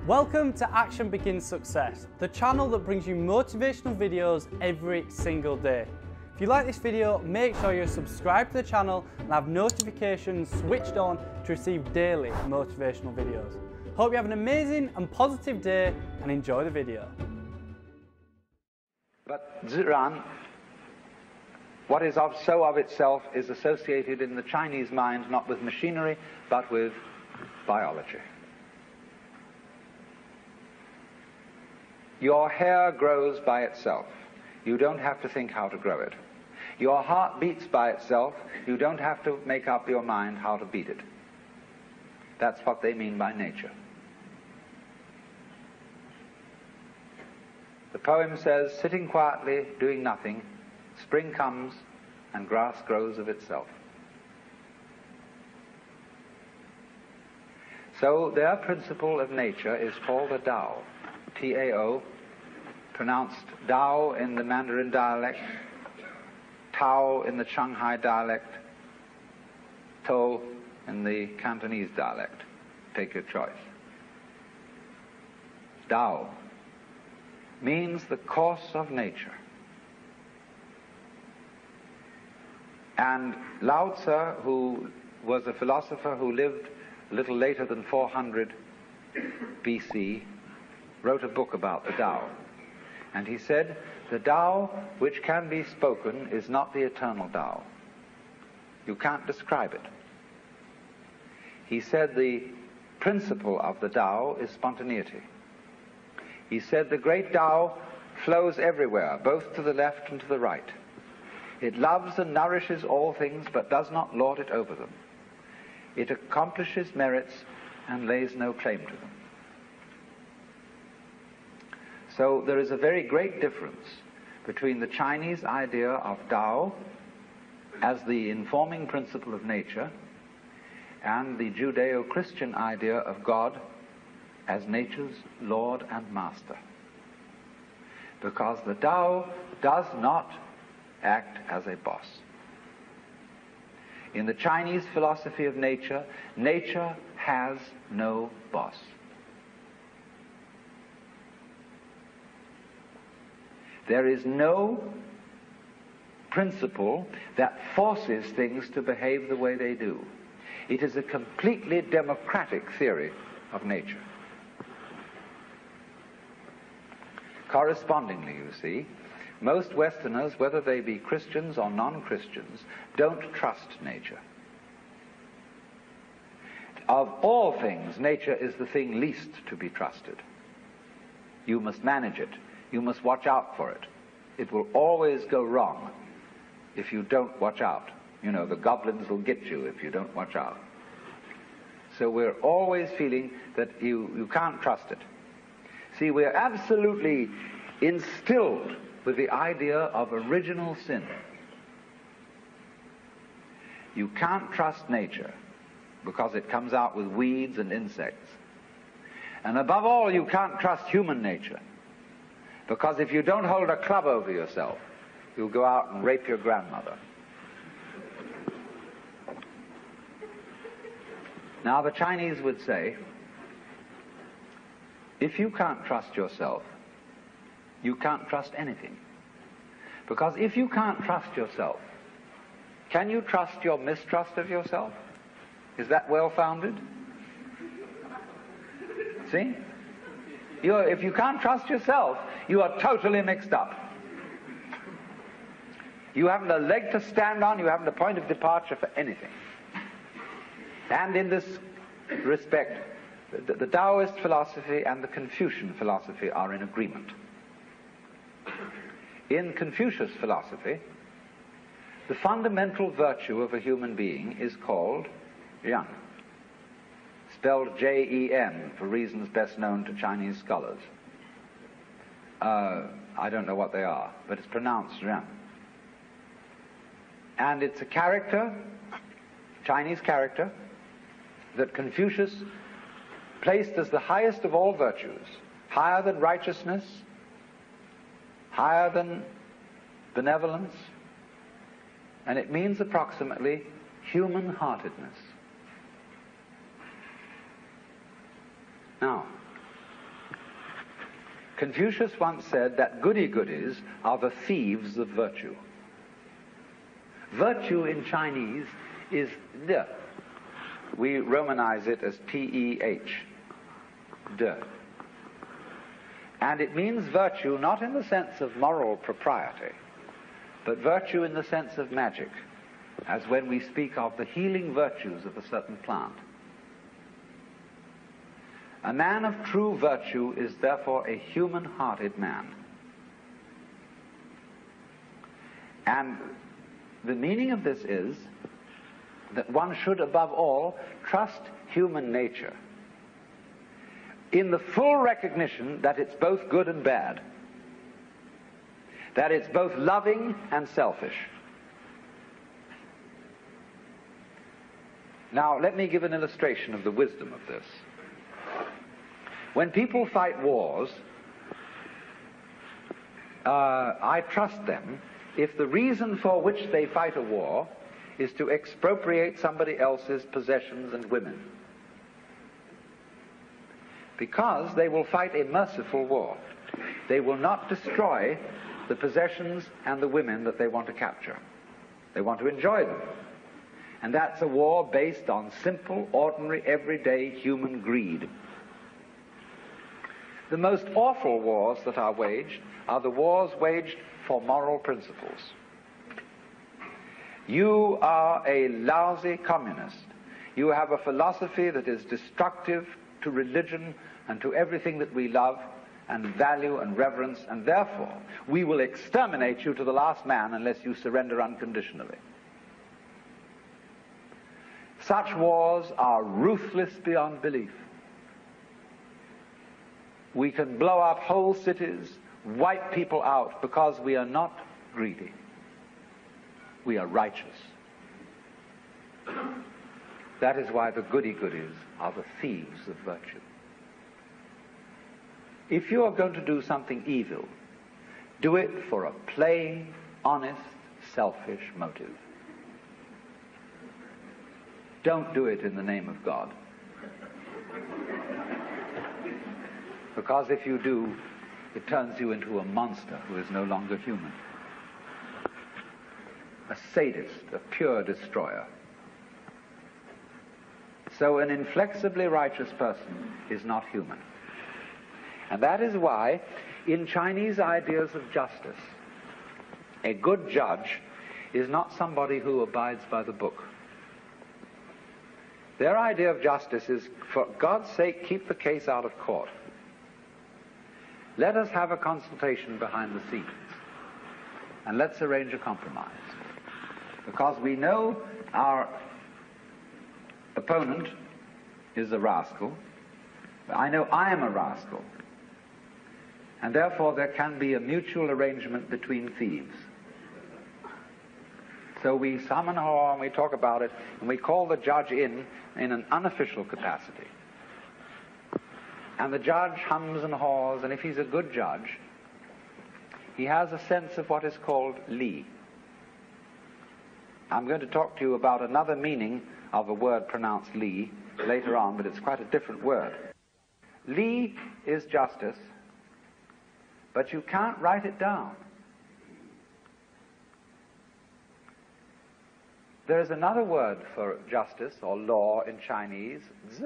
Welcome to Action Begins Success, the channel that brings you motivational videos every single day. If you like this video, make sure you're subscribed to the channel and have notifications switched on to receive daily motivational videos. Hope you have an amazing and positive day and enjoy the video. But Ziran, what is so of itself is associated in the Chinese mind not with machinery but with biology. Your hair grows by itself. You don't have to think how to grow it. Your heart beats by itself. You don't have to make up your mind how to beat it. That's what they mean by nature. The poem says, sitting quietly, doing nothing, spring comes and grass grows of itself. So their principle of nature is called the Tao. T-A-O, pronounced Dao in the Mandarin dialect, Tao in the Shanghai dialect, To in the Cantonese dialect. Take your choice. Tao means the course of nature. And Lao Tzu, who was a philosopher who lived a little later than 400 BC, wrote a book about the Tao. And he said, the Tao which can be spoken is not the eternal Tao. You can't describe it. He said the principle of the Tao is spontaneity. He said the great Tao flows everywhere, both to the left and to the right. It loves and nourishes all things, but does not lord it over them. It accomplishes merits and lays no claim to them. So there is a very great difference between the Chinese idea of Tao as the informing principle of nature and the Judeo-Christian idea of God as nature's Lord and Master. Because the Tao does not act as a boss. In the Chinese philosophy of nature, nature has no boss. There is no principle that forces things to behave the way they do. It is a completely democratic theory of nature. Correspondingly, you see, most Westerners, whether they be Christians or non-Christians, don't trust nature. Of all things, nature is the thing least to be trusted. You must manage it. You must watch out for it. It will always go wrong if you don't watch out. You know, the goblins will get you if you don't watch out. So we're always feeling that you can't trust it. See, we're absolutely instilled with the idea of original sin. You can't trust nature because it comes out with weeds and insects. And above all, you can't trust human nature. Because if you don't hold a club over yourself, you'll go out and rape your grandmother. Now the Chinese would say, if you can't trust yourself, you can't trust anything. Because if you can't trust yourself, can you trust your mistrust of yourself? Is that well-founded? See? If you can't trust yourself, you are totally mixed up. You haven't a leg to stand on, you haven't a point of departure for anything. And in this respect, the Taoist philosophy and the Confucian philosophy are in agreement. In Confucius philosophy, the fundamental virtue of a human being is called Ren, spelled J-E-N, for reasons best known to Chinese scholars. I don't know what they are, but it's pronounced Ren. And it's a character, Chinese character, that Confucius placed as the highest of all virtues, higher than righteousness, higher than benevolence, and it means approximately human-heartedness. Now, Confucius once said that goody-goodies are the thieves of virtue. Virtue in Chinese is de. We Romanize it as T-E-H, de. And it means virtue not in the sense of moral propriety, but virtue in the sense of magic, as when we speak of the healing virtues of a certain plant. A man of true virtue is therefore a human-hearted man. And the meaning of this is that one should above all trust human nature in the full recognition that it's both good and bad, that it's both loving and selfish. Now, let me give an illustration of the wisdom of this. When people fight wars, I trust them if the reason for which they fight a war is to expropriate somebody else's possessions and women. Because they will fight a merciful war. They will not destroy the possessions and the women that they want to capture. They want to enjoy them. And that's a war based on simple, ordinary, everyday human greed. The most awful wars that are waged are the wars waged for moral principles. You are a lousy communist. You have a philosophy that is destructive to religion and to everything that we love and value and reverence, and therefore we will exterminate you to the last man unless you surrender unconditionally. Such wars are ruthless beyond belief. We can blow up whole cities, wipe people out, because we are not greedy. We are righteous. That is why the goody-goodies are the thieves of virtue. If you are going to do something evil, do it for a plain, honest, selfish motive. Don't do it in the name of God. Because if you do, it turns you into a monster who is no longer human. A sadist, a pure destroyer. So an inflexibly righteous person is not human. And that is why, in Chinese ideas of justice, a good judge is not somebody who abides by the book. Their idea of justice is, for God's sake, keep the case out of court. Let us have a consultation behind the scenes, and let's arrange a compromise. Because we know our opponent is a rascal. I know I am a rascal. And therefore there can be a mutual arrangement between thieves. So we summon her and we talk about it, and we call the judge in an unofficial capacity. And the judge hums and haws, and if he's a good judge, he has a sense of what is called li. I'm going to talk to you about another meaning of a word pronounced li later on, but it's quite a different word. Li is justice, but you can't write it down. There is another word for justice or law in Chinese, zi.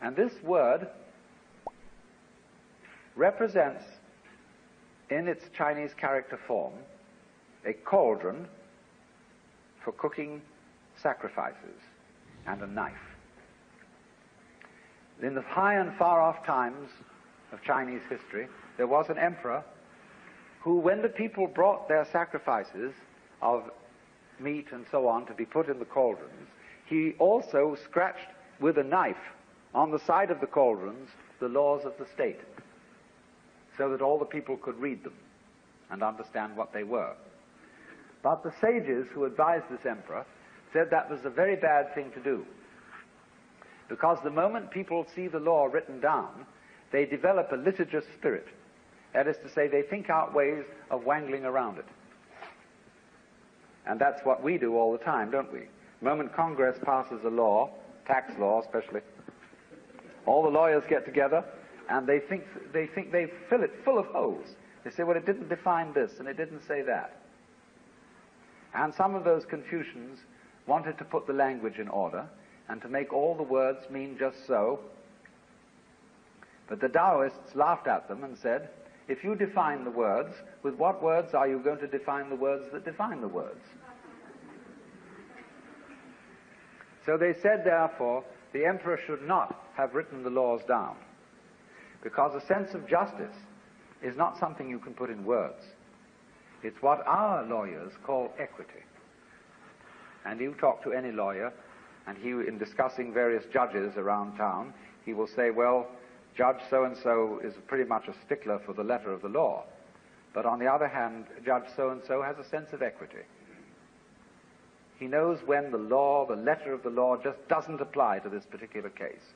And this word represents, in its Chinese character form, a cauldron for cooking sacrifices and a knife. In the high and far-off times of Chinese history, there was an emperor who, when the people brought their sacrifices of meat and so on to be put in the cauldrons, he also scratched with a knife on the side of the cauldrons the laws of the state, so that all the people could read them and understand what they were. But the sages who advised this emperor said that was a very bad thing to do, because the moment people see the law written down, they develop a litigious spirit. That is to say, they think out ways of wangling around it. And that's what we do all the time, don't we? The moment Congress passes a law, tax law especially, all the lawyers get together, And they think they fill it full of holes. They say, well, it didn't define this, and it didn't say that. And some of those Confucians wanted to put the language in order and to make all the words mean just so. But the Taoists laughed at them and said, if you define the words, with what words are you going to define the words that define the words? So they said, therefore, the emperor should not have written the laws down, because a sense of justice is not something you can put in words. It's what our lawyers call equity. And you talk to any lawyer, and he, in discussing various judges around town, he will say, well, Judge so-and-so is pretty much a stickler for the letter of the law. But on the other hand, Judge so-and-so has a sense of equity. He knows when the law, the letter of the law, just doesn't apply to this particular case.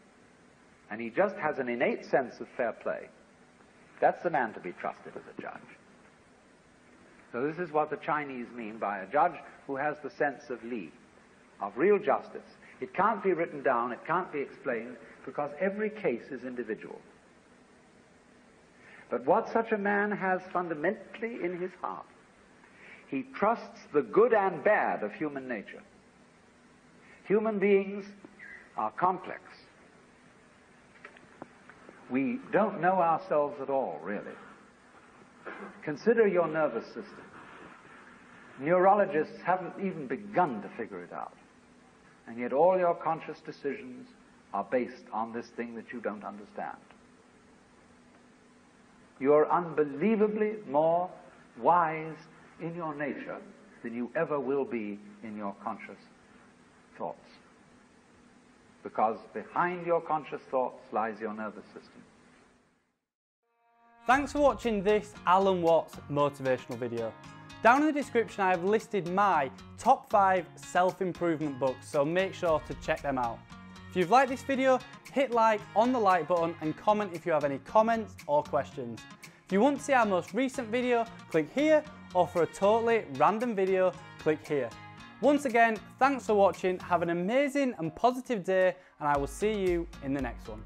And he just has an innate sense of fair play. That's the man to be trusted as a judge. So this is what the Chinese mean by a judge who has the sense of li, of real justice. It can't be written down, it can't be explained, because every case is individual. But what such a man has fundamentally in his heart, he trusts the good and bad of human nature. Human beings are complex. We don't know ourselves at all, really. Consider your nervous system. Neurologists haven't even begun to figure it out. And yet all your conscious decisions are based on this thing that you don't understand. You're unbelievably more wise in your nature than you ever will be in your conscious thoughts. Because behind your conscious thoughts lies your nervous system. Thanks for watching this Alan Watts motivational video. Down in the description I have listed my top 5 self-improvement books, so make sure to check them out. If you've liked this video, hit like on the like button and comment if you have any comments or questions. If you want to see our most recent video, click here, or for a totally random video, click here. Once again, thanks for watching, have an amazing and positive day, and I will see you in the next one.